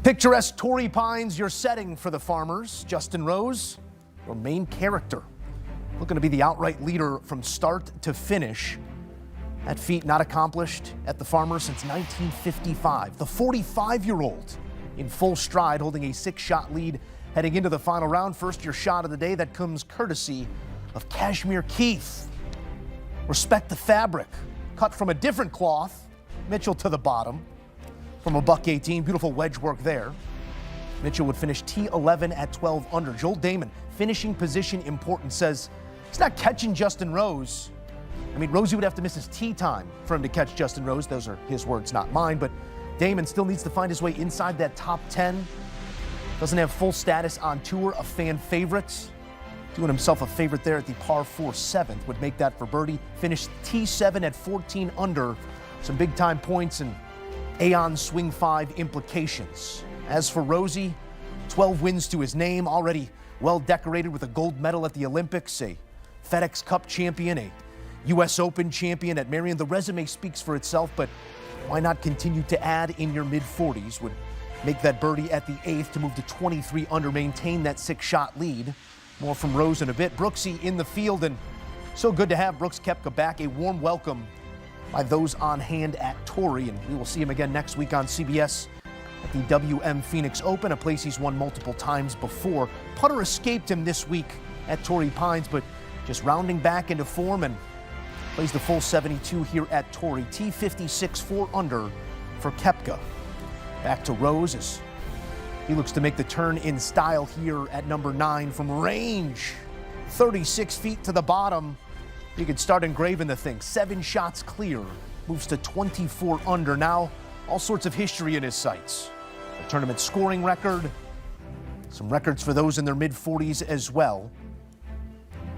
Picturesque Torrey Pines, your setting for the Farmers. Justin Rose, your main character. Looking to be the outright leader from start to finish. That feat not accomplished at the Farmers since 1955. The 45-year-old in full stride, holding a 6-shot lead heading into the final round. First, your shot of the day that comes courtesy of Kashmir Keith. Respect the fabric. Cut from a different cloth. Mitchell to the bottom. From a $118, beautiful wedge work there. Mitchell would finish T11 at 12 under. Joel Damon, finishing position important, says he's not catching Justin Rose. I mean, Rosie would have to miss his tee time for him to catch Justin Rose. Those are his words, not mine. But Damon still needs to find his way inside that top 10. Doesn't have full status on tour, a fan favorite. Doing himself a favorite there at the par 4 7th would make that for birdie. Finished T7 at 14 under. Some big time points and Aon Swing 5 implications. As for Rosie, 12 wins to his name, already well decorated with a gold medal at the Olympics, a FedEx Cup champion, a U.S. Open champion at Marion. The resume speaks for itself, but why not continue to add in your mid-40s? Would make that birdie at the 8th to move to 23 under, maintain that 6-shot lead. More from Rose in a bit. Brooksy in the field, and so good to have Brooks Koepka back. A warm welcome by those on hand at Torrey, and we will see him again next week on CBS at the WM Phoenix Open, a place he's won multiple times before. Putter escaped him this week at Torrey Pines, but just rounding back into form and plays the full 72 here at Torrey. T56, 4 under for Koepka. Back to Rose as he looks to make the turn in style here at number 9 from range. 36 feet to the bottom. You could start engraving the thing. 7 shots clear. Moves to 24 under. Now, all sorts of history in his sights. A tournament scoring record. Some records for those in their mid-40s as well.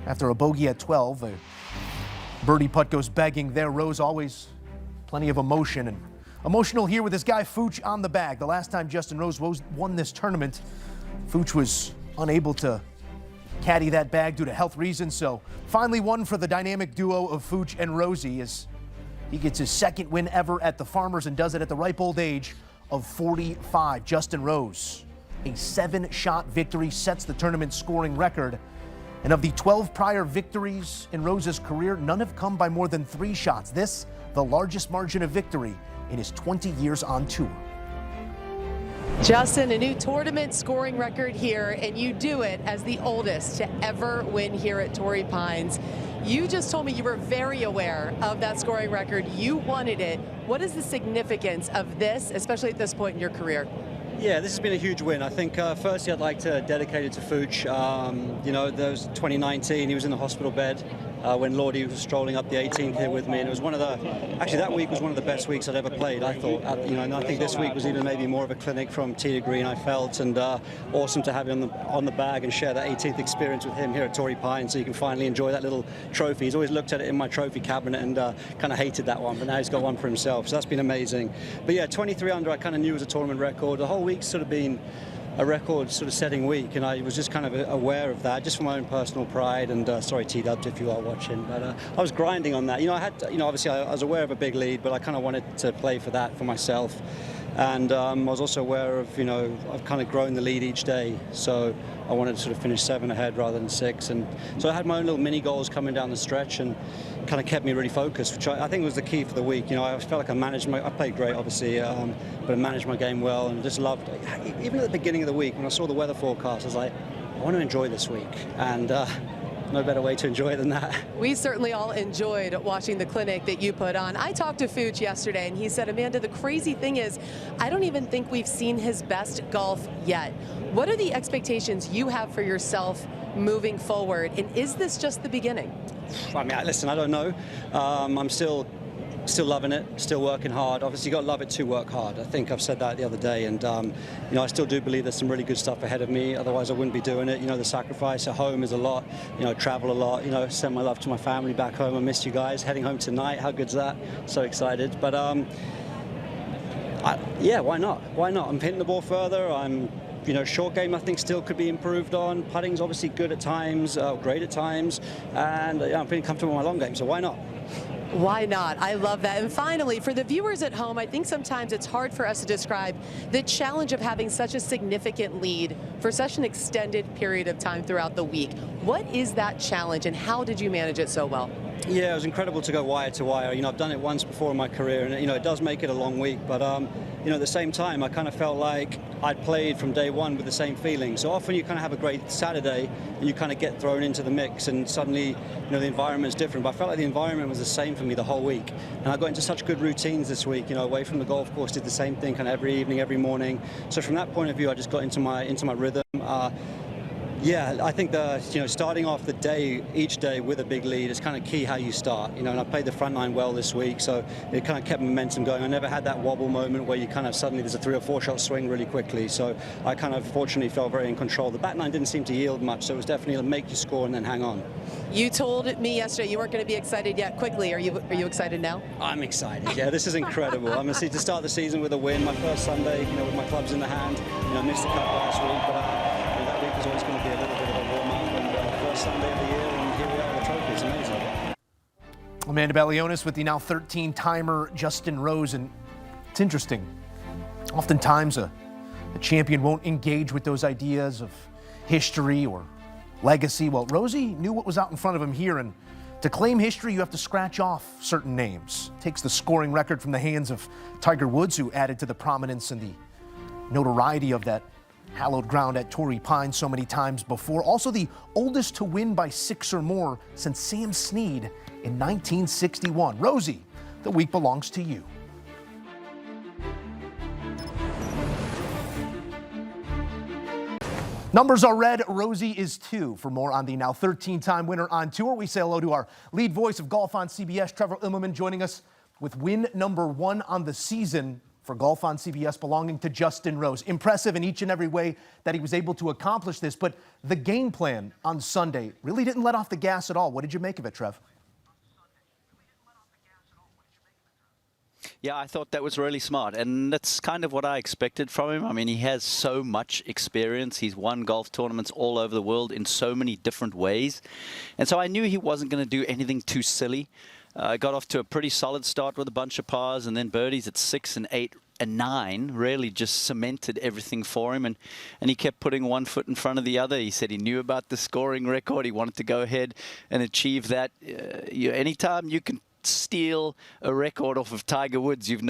After a bogey at 12, a birdie putt goes begging there. Rose always plenty of emotion, and emotional here with this guy Fooch on the bag. The last time Justin Rose won this tournament, Fooch was unable to caddy that bag due to health reasons, so finally one for the dynamic duo of Fooch and Rosie as he gets his 2nd win ever at the Farmers and does it at the ripe old age of 45. Justin Rose, a 7-shot victory, sets the tournament scoring record. And of the 12 prior victories in Rose's career, none have come by more than 3 shots. This, the largest margin of victory in his 20 years on tour. Justin, a new tournament scoring record here, and you do it as the oldest to ever win here at Torrey Pines. You just told me you were very aware of that scoring record. You wanted it. What is the significance of this, especially at this point in your career? Yeah, this has been a huge win. I think firstly I'd like to dedicate it to Fooch. You know, there was 2019, he was in the hospital bed when Lordy was strolling up the 18th here with me, and it was one of the, actually that week was one of the best weeks I'd ever played, I thought. You know, and I think this week was even maybe more of a clinic from tee to green, I felt, and awesome to have him on the bag and share that 18th experience with him here at Torrey Pines, so you can finally enjoy that little trophy. He's always looked at it in my trophy cabinet and kind of hated that one, but now he's got one for himself, so that's been amazing. But yeah, 23 under I kind of knew was a tournament record. The whole week's sort of been a record sort of setting week, and I was just kind of aware of that, just for my own personal pride. And sorry, T-Dubs, if you are watching, but I was grinding on that. You know, I had, you know, obviously I was aware of a big lead, but I kind of wanted to play for that for myself. And I was also aware of, you know, I've kind of grown the lead each day, so I wanted to sort of finish 7 ahead rather than 6. And so I had my own little mini goals coming down the stretch, and kind of kept me really focused, which I think was the key for the week. You know, I felt like I played great, obviously, but I managed my game well, and just loved, even at the beginning of the week, when I saw the weather forecast, I was like, I want to enjoy this week. And no better way to enjoy it than that. We certainly all enjoyed watching the clinic that you put on. I talked to Fooch yesterday, and he said, Amanda, the crazy thing is, I don't even think we've seen his best golf yet. What are the expectations you have for yourself moving forward, and is this just the beginning? I mean, listen, I don't know. I'm still loving it, still working hard. Obviously, you got to love it to work hard. I think I've said that the other day, and you know, I still do believe there's some really good stuff ahead of me. Otherwise, I wouldn't be doing it. You know, the sacrifice at home is a lot. You know, travel a lot. You know, send my love to my family back home. I missed you guys. Heading home tonight. How good's that? So excited. But yeah, why not? Why not? I'm hitting the ball further. You know, short game I think still could be improved on. Putting's obviously good at times, great at times, and I'm feeling comfortable in my long game. So why not? Why not? I love that. And finally, for the viewers at home, I think sometimes it's hard for us to describe the challenge of having such a significant lead for such an extended period of time throughout the week. What is that challenge, and how did you manage it so well? Yeah, it was incredible to go wire to wire. I've done it once before in my career, and it does make it a long week. But at the same time, I kind of felt like I'd played from day one with the same feeling. So often you kind of have a great Saturday, and you kind of get thrown into the mix, and suddenly, the environment's different. But I felt like the environment was the same for me the whole week, and I got into such good routines this week. Away from the golf course, did the same thing kind of every evening, every morning. So from that point of view, I just got into my rhythm. Yeah, I think starting off the day, each day with a big lead is kind of key how you start. And I played the front nine well this week, so it kind of kept momentum going. I never had that wobble moment where you kind of suddenly there's a 3 or 4 shot swing really quickly. So I kind of fortunately felt very in control. The back nine didn't seem to yield much, so it was definitely make you score and then hang on. You told me yesterday you weren't going to be excited yet. Quickly, are you excited now? I'm excited. Yeah, this is incredible. I'm going to start the season with a win. My first Sunday, with my clubs in the hand. Missed the cut last week, but that week was always going to be a little bit of a warm-up. And first Sunday of the year, and here we are. The trophy is amazing. Amanda Balionis with the now 13-timer Justin Rose, and it's interesting. Oftentimes, a champion won't engage with those ideas of history or legacy. Well, Rosie knew what was out in front of him here, and to claim history, you have to scratch off certain names. Takes the scoring record from the hands of Tiger Woods, who added to the prominence and the notoriety of that hallowed ground at Torrey Pines so many times before. Also the oldest to win by 6 or more since Sam Snead in 1961. Rosie, the week belongs to you. Numbers are red, Rosie is 2. For more on the now 13-time winner on tour, we say hello to our lead voice of golf on CBS, Trevor Immelman, joining us with win number 1 on the season for Golf on CBS, belonging to Justin Rose. Impressive in each and every way that he was able to accomplish this, but the game plan on Sunday really didn't let off the gas at all. What did you make of it, Trev? Yeah, I thought that was really smart, and that's kind of what I expected from him. I mean, he has so much experience. He's won golf tournaments all over the world in so many different ways, and so I knew he wasn't going to do anything too silly. Got off to a pretty solid start with a bunch of pars, and then birdies at 6 and 8 and 9 really just cemented everything for him, and he kept putting one foot in front of the other. He said he knew about the scoring record. He wanted to go ahead and achieve that. Anytime you can steal a record off of Tiger Woods, you've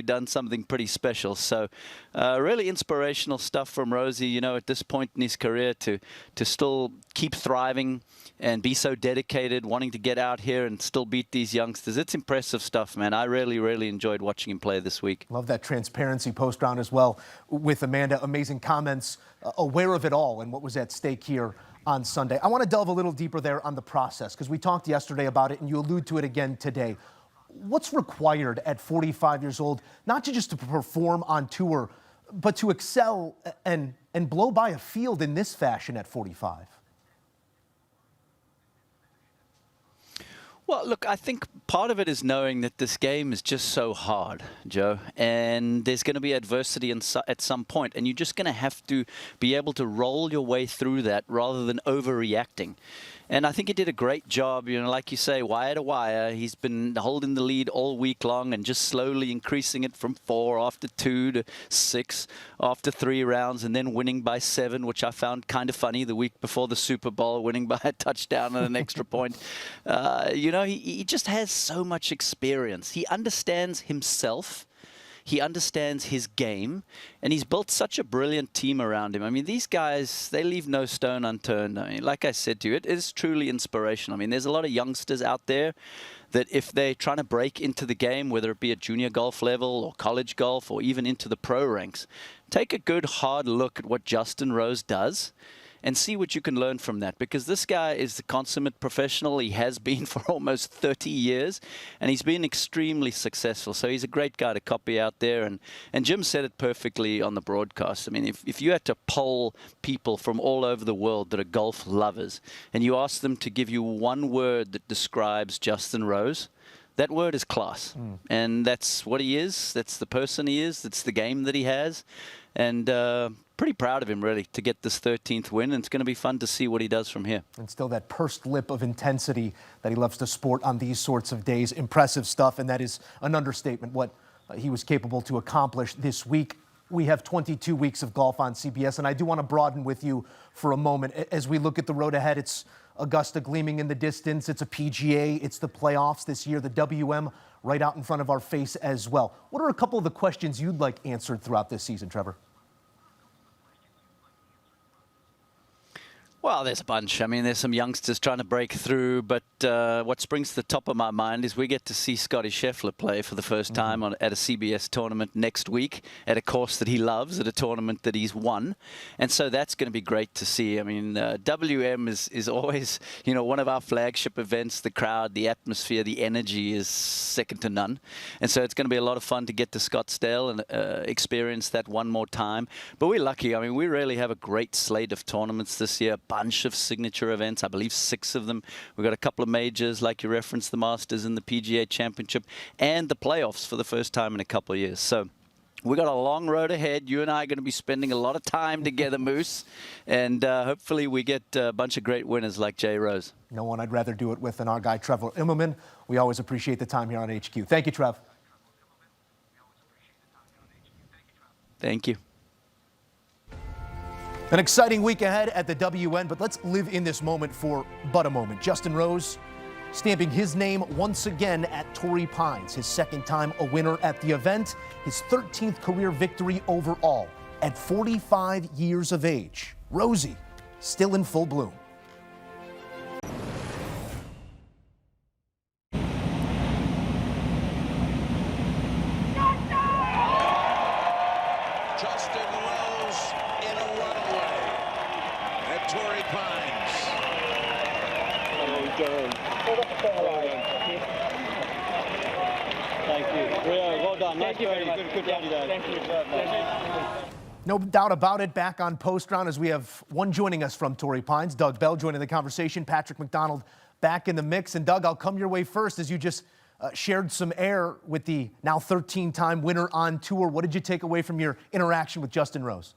done something pretty special. So really inspirational stuff from Rosie, at this point in his career to still keep thriving and be so dedicated, wanting to get out here and still beat these youngsters. It's impressive stuff, man. I really, really enjoyed watching him play this week. Love that transparency post-round as well with Amanda. Amazing comments, aware of it all and what was at stake here on Sunday. I want to delve a little deeper there on the process, because we talked yesterday about it and you allude to it again today. What's required at 45 years old, not just to perform on tour, but to excel and blow by a field in this fashion at 45? Well, look, I think part of it is knowing that this game is just so hard, Joe, and there's going to be adversity at some point, and you're just going to have to be able to roll your way through that rather than overreacting. And I think he did a great job, like you say, wire to wire. He's been holding the lead all week long and just slowly increasing it from 4 after 2 to 6 after 3 rounds, and then winning by 7, which I found kind of funny the week before the Super Bowl, winning by a touchdown and an extra point. He just has so much experience. He understands himself. He understands his game, and he's built such a brilliant team around him. I mean, these guys, they leave no stone unturned. I mean, like I said to you, it is truly inspirational. I mean, there's a lot of youngsters out there that if they're trying to break into the game, whether it be at junior golf level or college golf or even into the pro ranks, take a good hard look at what Justin Rose does and see what you can learn from that, because this guy is the consummate professional. He has been for almost 30 years, and he's been extremely successful. So he's a great guy to copy out there, and Jim said it perfectly on the broadcast. I mean, if you had to poll people from all over the world that are golf lovers, and you ask them to give you one word that describes Justin Rose, that word is class. And that's what he is. That's the person he is. That's the game that he has. And pretty proud of him, really, to get this 13th win, and it's going to be fun to see what he does from here. And still that pursed lip of intensity that he loves to sport on these sorts of days. Impressive stuff, and that is an understatement, what he was capable to accomplish this week. We have 22 weeks of golf on CBS, and I do want to broaden with you for a moment. As we look at the road ahead, it's Augusta gleaming in the distance. It's a PGA. It's the playoffs this year, the WM right out in front of our face as well. What are a couple of the questions you'd like answered throughout this season, Trevor? Well, there's a bunch. I mean, there's some youngsters trying to break through, but what springs to the top of my mind is we get to see Scotty Scheffler play for the first time at a CBS tournament next week at a course that he loves, at a tournament that he's won. And so that's going to be great to see. I mean, WM is always, you know, one of our flagship events. The crowd, the atmosphere, the energy is second to none. And so it's going to be a lot of fun to get to Scottsdale and experience that one more time. But we're lucky. I mean, we really have a great slate of tournaments this year. Bunch of signature events, I believe 6 of them. We've got a couple of majors, like you referenced, the Masters and the PGA Championship, and the playoffs for the first time in a couple of years. So we've got a long road ahead. You and I are going to be spending a lot of time together, Moose, and hopefully we get a bunch of great winners like Jay Rose. No one I'd rather do it with than our guy, Trevor Immelman. We always appreciate the time here on HQ. Thank you, Trev. Thank you. An exciting week ahead at the WN, but let's live in this moment for but a moment. Justin Rose stamping his name once again at Torrey Pines, his second time a winner at the event, his 13th career victory overall at 45 years of age. Rosie, still in full bloom. Torrey Pines. Thank you. Well done. Nice birdie. Good birdie there. Thank you. No doubt about it, back on post round as we have one joining us from Torrey Pines, Doug Bell joining the conversation, Patrick McDonald back in the mix. And Doug, I'll come your way first as you just shared some air with the now 13-time winner on tour. What did you take away from your interaction with Justin Rose?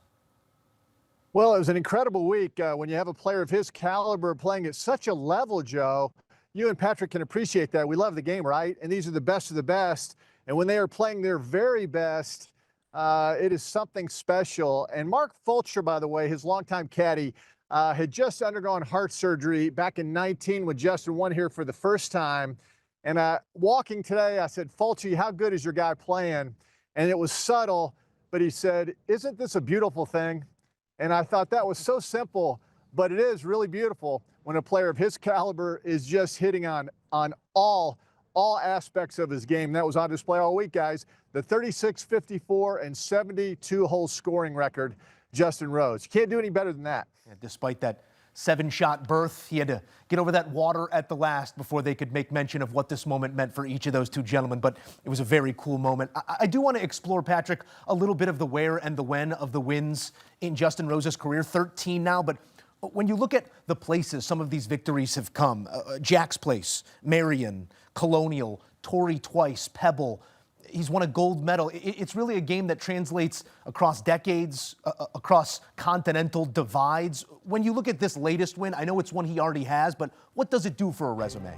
Well, it was an incredible week when you have a player of his caliber playing at such a level, Joe. You and Patrick can appreciate that. We love the game, right? And these are the best of the best. And when they are playing their very best, it is something special. And Mark Fulcher, by the way, his longtime caddy, had just undergone heart surgery back in 19 when Justin won here for the first time. And walking today, I said, Fulcher, how good is your guy playing? And it was subtle, but he said, isn't this a beautiful thing? And I thought that was so simple, but it is really beautiful when a player of his caliber is just hitting on all aspects of his game. That was on display all week, guys. The 36, 54, and 72-hole scoring record, Justin Rose. You can't do any better than that. Yeah, despite that 7-shot berth, he had to get over that water at the last before they could make mention of what this moment meant for each of those two gentlemen. But it was a very cool moment. I do want to explore, Patrick, a little bit of the where and the when of the wins in Justin Rose's career, 13 now. But when you look at the places some of these victories have come, Jack's Place, Marion, Colonial, Torrey twice, Pebble, he's won a gold medal. It's really a game that translates across decades, across continental divides. When you look at this latest win, I know it's one he already has, but what does it do for a resume?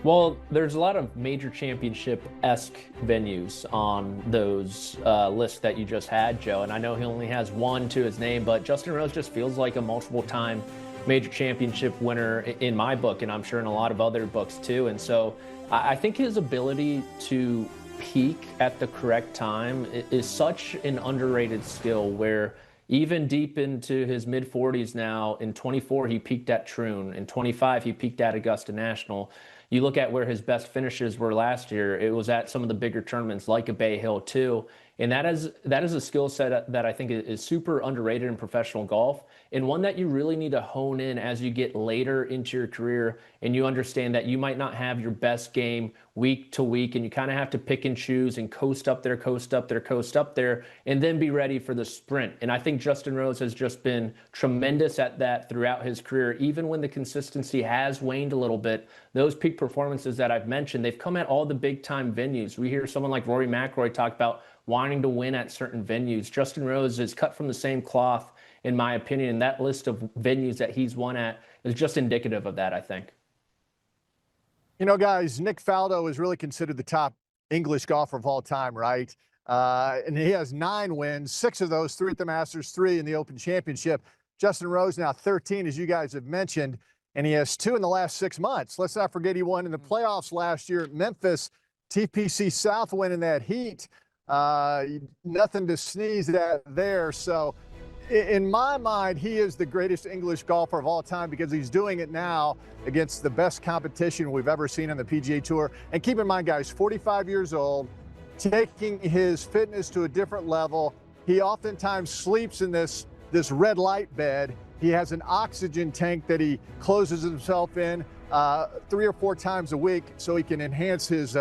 Well, there's a lot of major championship-esque venues on those lists that you just had, Joe. And I know he only has one to his name, but Justin Rose just feels like a multiple-time major championship winner in my book, and I'm sure in a lot of other books too. And so I think his ability to peak at the correct time is such an underrated skill, where even deep into his mid-40s now, in 24 he peaked at Troon, in 25 he peaked at Augusta National. You look at where his best finishes were last year, it was at some of the bigger tournaments like a Bay Hill too. And that is a skill set that I think is super underrated in professional golf, and one that you really need to hone in as you get later into your career and you understand that you might not have your best game week to week, and you kind of have to pick and choose and coast up there, coast up there, coast up there, and then be ready for the sprint. And I think Justin Rose has just been tremendous at that throughout his career. Even when the consistency has waned a little bit, those peak performances that I've mentioned, they've come at all the big time venues. We hear someone like Rory McIlroy talk about wanting to win at certain venues. Justin Rose is cut from the same cloth, in my opinion, and that list of venues that he's won at is just indicative of that, I think. You know, guys, Nick Faldo is really considered the top English golfer of all time, right? And he has 9 wins, 6 of those, 3 at the Masters, 3 in the Open Championship. Justin Rose now 13, as you guys have mentioned, and he has 2 in the last 6 months. Let's not forget he won in the playoffs last year at Memphis, TPC South win in that heat. Nothing to sneeze at there. So in my mind, he is the greatest English golfer of all time because he's doing it now against the best competition we've ever seen on the PGA Tour. And keep in mind, guys, 45 years old, taking his fitness to a different level. He oftentimes sleeps in this red light bed. He has an oxygen tank that he closes himself in 3 or 4 times a week so he can enhance his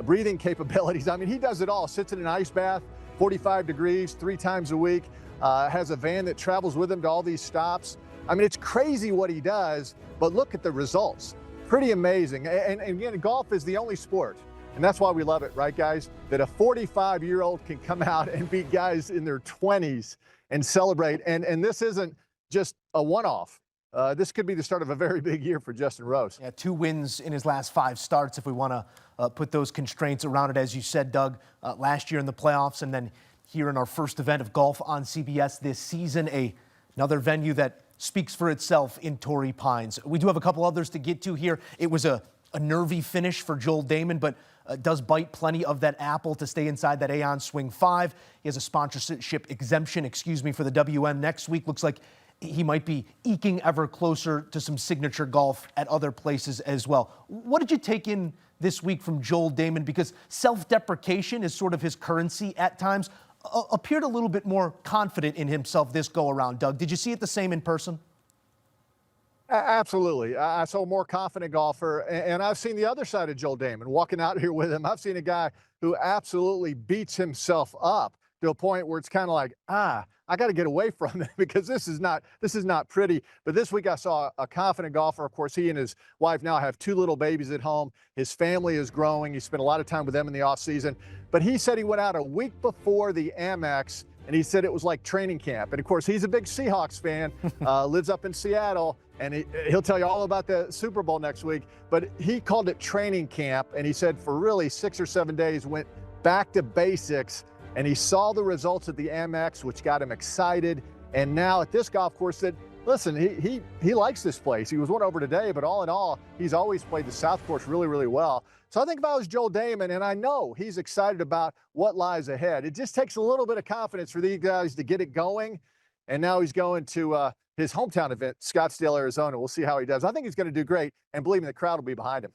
breathing capabilities. I mean, he does it all. Sits in an ice bath, 45 degrees, 3 times a week. Has a van that travels with him to all these stops. I mean, it's crazy what he does, but look at the results. Pretty amazing. And again, golf is the only sport, and that's why we love it, right, guys? That a 45-year-old can come out and beat guys in their 20s and celebrate. And this isn't just a one-off. This could be the start of a very big year for Justin Rose. Yeah, 2 wins in his last 5 starts, if we want to put those constraints around it, as you said, Doug, last year in the playoffs, and then here in our first event of golf on CBS this season, another venue that speaks for itself in Torrey Pines. We do have a couple others to get to here. It was a nervy finish for Joel Damon, but does bite plenty of that apple to stay inside that Aon Swing 5. He has a sponsorship exemption, for the WM next week. Looks like he might be eking ever closer to some signature golf at other places as well. What did you take in this week from Joel Damon? Because self-deprecation is sort of his currency at times. Appeared a little bit more confident in himself this go-around, Doug. Did you see it the same in person? Absolutely. I saw a more confident golfer, and I've seen the other side of Joel Damon walking out here with him. I've seen a guy who absolutely beats himself up to a point where it's kind of like, I got to get away from it because this is not pretty. But this week I saw a confident golfer. Of course, he and his wife now have 2 little babies at home. His family is growing. He spent a lot of time with them in the offseason. But he said he went out a week before the Amex, and he said it was like training camp. And of course, he's a big Seahawks fan, lives up in Seattle, and he'll tell you all about the Super Bowl next week. But he called it training camp, and he said for really 6 or 7 days went back to basics. And he saw the results at the Amex, which got him excited. And now at this golf course, that listen, he likes this place. He was one over today, but all in all, he's always played the South Course really, really well. So I think if I was Joel Damon, and I know he's excited about what lies ahead. It just takes a little bit of confidence for these guys to get it going. And now he's going to his hometown event, Scottsdale, Arizona. We'll see how he does. I think he's going to do great, and believe me, the crowd will be behind him.